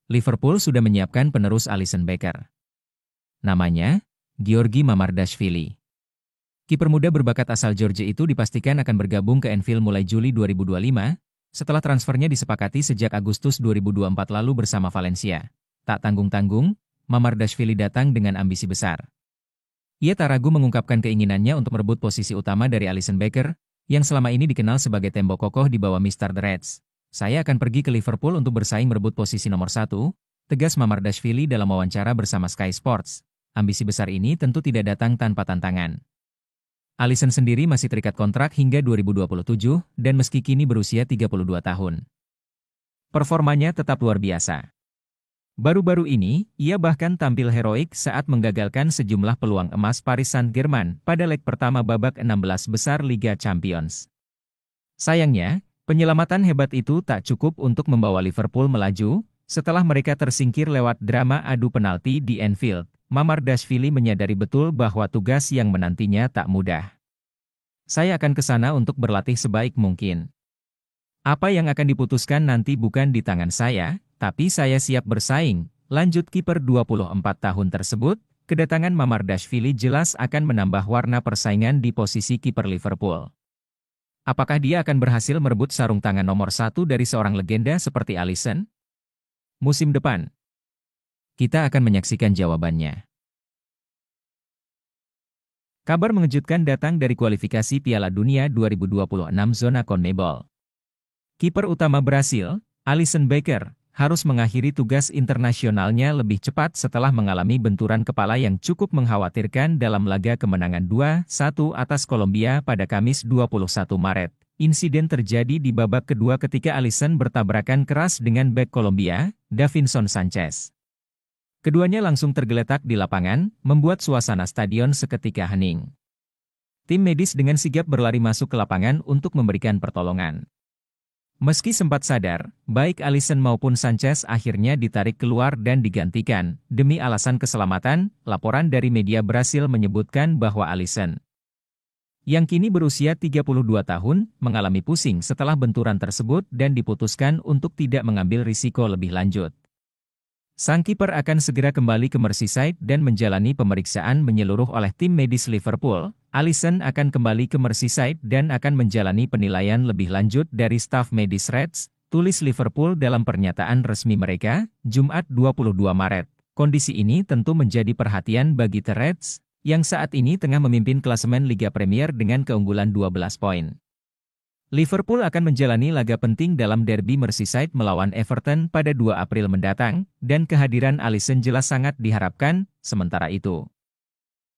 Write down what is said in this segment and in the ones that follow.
Liverpool sudah menyiapkan penerus Alisson Becker. Namanya, Georgi Mamardashvili. Kiper muda berbakat asal Georgia itu dipastikan akan bergabung ke Anfield mulai Juli 2025, setelah transfernya disepakati sejak Agustus 2024 lalu bersama Valencia. Tak tanggung-tanggung, Mamardashvili datang dengan ambisi besar. Ia tak ragu mengungkapkan keinginannya untuk merebut posisi utama dari Alisson Becker, yang selama ini dikenal sebagai tembok kokoh di bawah Mr. The Reds. Saya akan pergi ke Liverpool untuk bersaing merebut posisi nomor 1, tegas Mamardashvili dalam wawancara bersama Sky Sports. Ambisi besar ini tentu tidak datang tanpa tantangan. Alisson sendiri masih terikat kontrak hingga 2027, dan meski kini berusia 32 tahun. Performanya tetap luar biasa. Baru-baru ini, ia bahkan tampil heroik saat menggagalkan sejumlah peluang emas Paris Saint-Germain pada leg pertama babak 16 besar Liga Champions. Sayangnya, penyelamatan hebat itu tak cukup untuk membawa Liverpool melaju. Setelah mereka tersingkir lewat drama adu penalti di Anfield, Mamardashvili menyadari betul bahwa tugas yang menantinya tak mudah. Saya akan ke sana untuk berlatih sebaik mungkin. Apa yang akan diputuskan nanti bukan di tangan saya, tapi saya siap bersaing, lanjut kiper 24 tahun tersebut. Kedatangan Mamardashvili jelas akan menambah warna persaingan di posisi kiper Liverpool. Apakah dia akan berhasil merebut sarung tangan nomor 1 dari seorang legenda seperti Alisson? Musim depan. Kita akan menyaksikan jawabannya. Kabar mengejutkan datang dari kualifikasi Piala Dunia 2026 zona CONMEBOL. Kiper utama Brasil, Alisson Becker, harus mengakhiri tugas internasionalnya lebih cepat setelah mengalami benturan kepala yang cukup mengkhawatirkan dalam laga kemenangan 2-1 atas Kolombia pada Kamis 21 Maret. Insiden terjadi di babak kedua ketika Alisson bertabrakan keras dengan bek Kolombia, Davinson Sanchez. Keduanya langsung tergeletak di lapangan, membuat suasana stadion seketika hening. Tim medis dengan sigap berlari masuk ke lapangan untuk memberikan pertolongan. Meski sempat sadar, baik Alisson maupun Sanchez akhirnya ditarik keluar dan digantikan. Demi alasan keselamatan, laporan dari media Brasil menyebutkan bahwa Alisson, yang kini berusia 32 tahun, mengalami pusing setelah benturan tersebut dan diputuskan untuk tidak mengambil risiko lebih lanjut. Sang kiper akan segera kembali ke Merseyside dan menjalani pemeriksaan menyeluruh oleh tim medis Liverpool. Alisson akan kembali ke Merseyside dan akan menjalani penilaian lebih lanjut dari staf medis Reds, tulis Liverpool dalam pernyataan resmi mereka, Jumat 22 Maret. Kondisi ini tentu menjadi perhatian bagi The Reds, yang saat ini tengah memimpin klasemen Liga Premier dengan keunggulan 12 poin. Liverpool akan menjalani laga penting dalam derby Merseyside melawan Everton pada 2 April mendatang, dan kehadiran Alisson jelas sangat diharapkan. Sementara itu,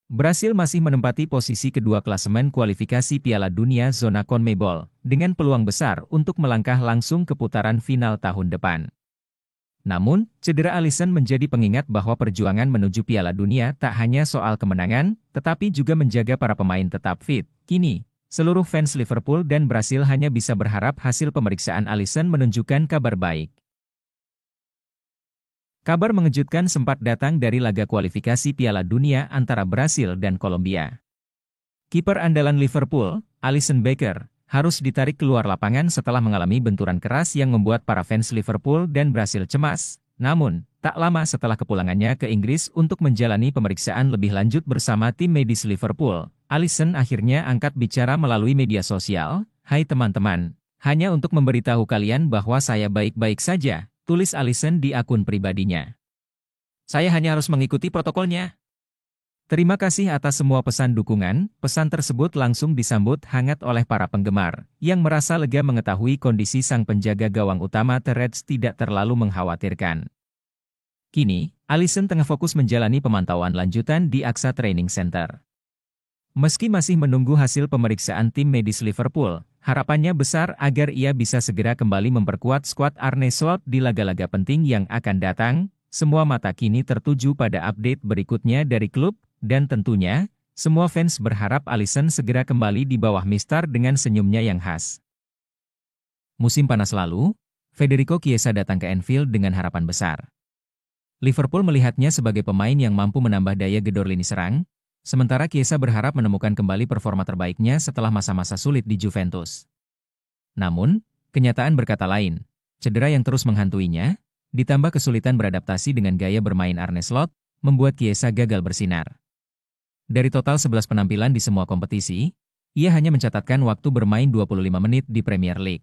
Brasil masih menempati posisi kedua klasemen kualifikasi Piala Dunia zona CONMEBOL, dengan peluang besar untuk melangkah langsung ke putaran final tahun depan. Namun, cedera Alisson menjadi pengingat bahwa perjuangan menuju Piala Dunia tak hanya soal kemenangan, tetapi juga menjaga para pemain tetap fit. Kini, seluruh fans Liverpool dan Brasil hanya bisa berharap hasil pemeriksaan Alisson menunjukkan kabar baik. Kabar mengejutkan sempat datang dari laga kualifikasi Piala Dunia antara Brasil dan Kolombia. Kiper andalan Liverpool, Alisson Becker, harus ditarik keluar lapangan setelah mengalami benturan keras yang membuat para fans Liverpool dan Brasil cemas. Namun, tak lama setelah kepulangannya ke Inggris untuk menjalani pemeriksaan lebih lanjut bersama tim medis Liverpool, Alisson akhirnya angkat bicara melalui media sosial. "Hai teman-teman, hanya untuk memberitahu kalian bahwa saya baik-baik saja," tulis Alisson di akun pribadinya. "Saya hanya harus mengikuti protokolnya. Terima kasih atas semua pesan dukungan." Pesan tersebut langsung disambut hangat oleh para penggemar, yang merasa lega mengetahui kondisi sang penjaga gawang utama The Reds tidak terlalu mengkhawatirkan. Kini, Alisson tengah fokus menjalani pemantauan lanjutan di AXA Training Center. Meski masih menunggu hasil pemeriksaan tim medis Liverpool, harapannya besar agar ia bisa segera kembali memperkuat skuad Arne Slot di laga-laga penting yang akan datang. Semua mata kini tertuju pada update berikutnya dari klub, dan tentunya, semua fans berharap Alisson segera kembali di bawah Mister dengan senyumnya yang khas. Musim panas lalu, Federico Chiesa datang ke Anfield dengan harapan besar. Liverpool melihatnya sebagai pemain yang mampu menambah daya gedor lini serang, sementara Chiesa berharap menemukan kembali performa terbaiknya setelah masa-masa sulit di Juventus. Namun, kenyataan berkata lain. Cedera yang terus menghantuinya, ditambah kesulitan beradaptasi dengan gaya bermain Arne Slot, membuat Chiesa gagal bersinar. Dari total 11 penampilan di semua kompetisi, ia hanya mencatatkan waktu bermain 25 menit di Premier League.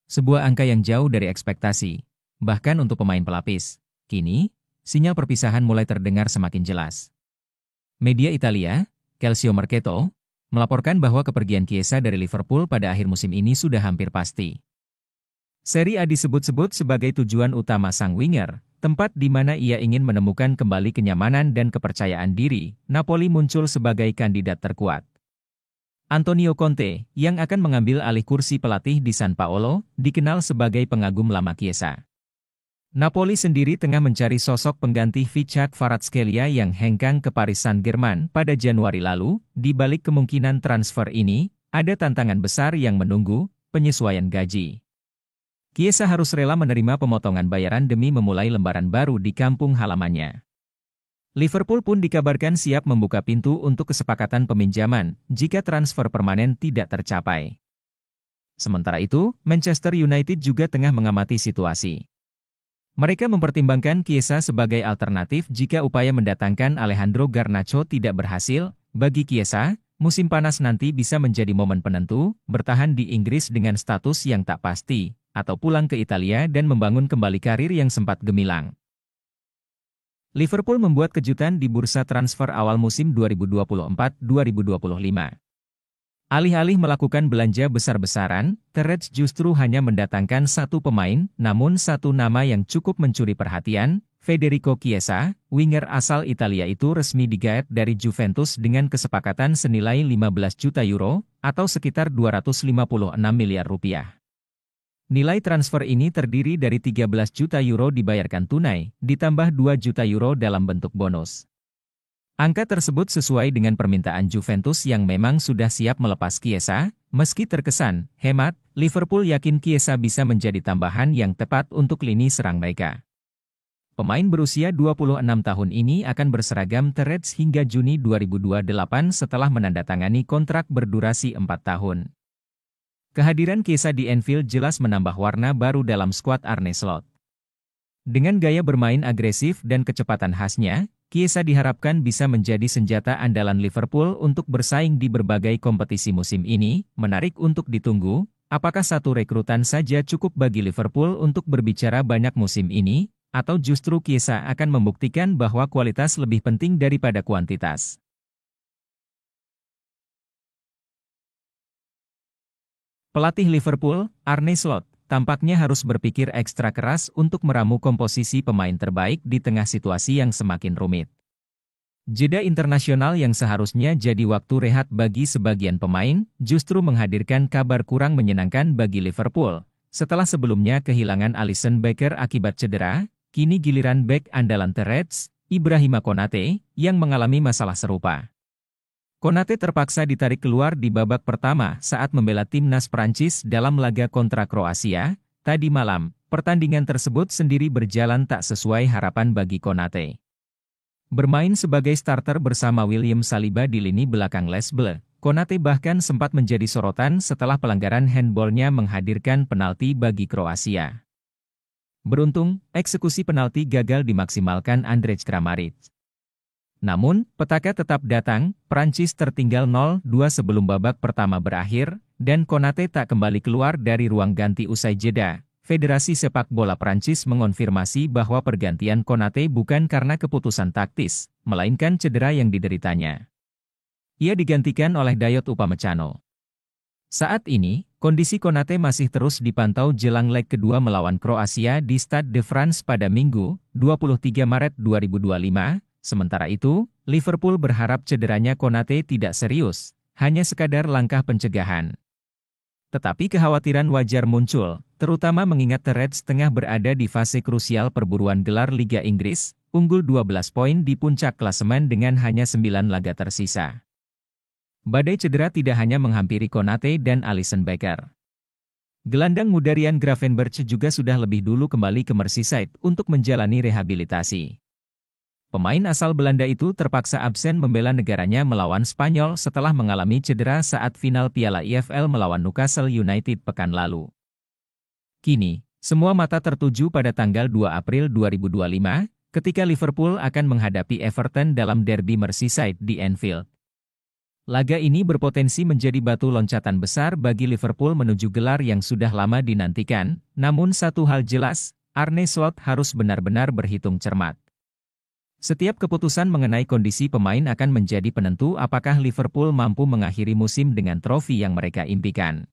Sebuah angka yang jauh dari ekspektasi, bahkan untuk pemain pelapis. Kini, sinyal perpisahan mulai terdengar semakin jelas. Media Italia, Calcio Mercato, melaporkan bahwa kepergian Chiesa dari Liverpool pada akhir musim ini sudah hampir pasti. Serie A disebut-sebut sebagai tujuan utama sang winger, tempat di mana ia ingin menemukan kembali kenyamanan dan kepercayaan diri. Napoli muncul sebagai kandidat terkuat. Antonio Conte, yang akan mengambil alih kursi pelatih di San Paolo, dikenal sebagai pengagum lama Chiesa. Napoli sendiri tengah mencari sosok pengganti Vichak Kvaratskhelia yang hengkang ke Paris Saint-Germain pada Januari lalu. Di balik kemungkinan transfer ini, ada tantangan besar yang menunggu, penyesuaian gaji. Chiesa harus rela menerima pemotongan bayaran demi memulai lembaran baru di kampung halamannya. Liverpool pun dikabarkan siap membuka pintu untuk kesepakatan peminjaman jika transfer permanen tidak tercapai. Sementara itu, Manchester United juga tengah mengamati situasi. Mereka mempertimbangkan Chiesa sebagai alternatif jika upaya mendatangkan Alejandro Garnacho tidak berhasil. Bagi Chiesa, musim panas nanti bisa menjadi momen penentu, bertahan di Inggris dengan status yang tak pasti, atau pulang ke Italia dan membangun kembali karir yang sempat gemilang. Liverpool membuat kejutan di bursa transfer awal musim 2024-2025. Alih-alih melakukan belanja besar-besaran, The Reds justru hanya mendatangkan satu pemain, namun satu nama yang cukup mencuri perhatian, Federico Chiesa, winger asal Italia itu resmi digaet dari Juventus dengan kesepakatan senilai 15 juta euro, atau sekitar 256 miliar rupiah. Nilai transfer ini terdiri dari 13 juta euro dibayarkan tunai, ditambah 2 juta euro dalam bentuk bonus. Angka tersebut sesuai dengan permintaan Juventus yang memang sudah siap melepas Chiesa. Meski terkesan hemat, Liverpool yakin Chiesa bisa menjadi tambahan yang tepat untuk lini serang mereka. Pemain berusia 26 tahun ini akan berseragam The Reds hingga Juni 2028 setelah menandatangani kontrak berdurasi 4 tahun. Kehadiran Chiesa di Anfield jelas menambah warna baru dalam skuad Arne Slot. Dengan gaya bermain agresif dan kecepatan khasnya, Chiesa diharapkan bisa menjadi senjata andalan Liverpool untuk bersaing di berbagai kompetisi musim ini. Menarik untuk ditunggu, apakah satu rekrutan saja cukup bagi Liverpool untuk berbicara banyak musim ini, atau justru Chiesa akan membuktikan bahwa kualitas lebih penting daripada kuantitas. Pelatih Liverpool, Arne Slot, tampaknya harus berpikir ekstra keras untuk meramu komposisi pemain terbaik di tengah situasi yang semakin rumit. Jeda internasional yang seharusnya jadi waktu rehat bagi sebagian pemain, justru menghadirkan kabar kurang menyenangkan bagi Liverpool. Setelah sebelumnya kehilangan Alisson Becker akibat cedera, kini giliran bek andalan The Reds, Ibrahima Konate, yang mengalami masalah serupa. Konate terpaksa ditarik keluar di babak pertama saat membela timnas Prancis dalam laga kontra Kroasia. Tadi malam, pertandingan tersebut sendiri berjalan tak sesuai harapan bagi Konate. Bermain sebagai starter bersama William Saliba di lini belakang Les Bleus, Konate bahkan sempat menjadi sorotan setelah pelanggaran handballnya menghadirkan penalti bagi Kroasia. Beruntung, eksekusi penalti gagal dimaksimalkan Andrej Kramaric. Namun, petaka tetap datang, Prancis tertinggal 0-2 sebelum babak pertama berakhir, dan Konate tak kembali keluar dari ruang ganti usai jeda. Federasi Sepak Bola Prancis mengonfirmasi bahwa pergantian Konate bukan karena keputusan taktis, melainkan cedera yang dideritanya. Ia digantikan oleh Dayot Upamecano. Saat ini, kondisi Konate masih terus dipantau jelang leg kedua melawan Kroasia di Stade de France pada Minggu, 23 Maret 2025. Sementara itu, Liverpool berharap cederanya Konate tidak serius, hanya sekadar langkah pencegahan. Tetapi kekhawatiran wajar muncul, terutama mengingat The Reds tengah berada di fase krusial perburuan gelar Liga Inggris, unggul 12 poin di puncak klasemen dengan hanya 9 laga tersisa. Badai cedera tidak hanya menghampiri Konate dan Alisson Becker. Gelandang muda Ryan Gravenberch juga sudah lebih dulu kembali ke Merseyside untuk menjalani rehabilitasi. Pemain asal Belanda itu terpaksa absen membela negaranya melawan Spanyol setelah mengalami cedera saat final Piala EFL melawan Newcastle United pekan lalu. Kini, Semua mata tertuju pada tanggal 2 April 2025, ketika Liverpool akan menghadapi Everton dalam derby Merseyside di Anfield. Laga ini berpotensi menjadi batu loncatan besar bagi Liverpool menuju gelar yang sudah lama dinantikan, namun satu hal jelas, Arne Slot harus benar-benar berhitung cermat. Setiap keputusan mengenai kondisi pemain akan menjadi penentu apakah Liverpool mampu mengakhiri musim dengan trofi yang mereka impikan.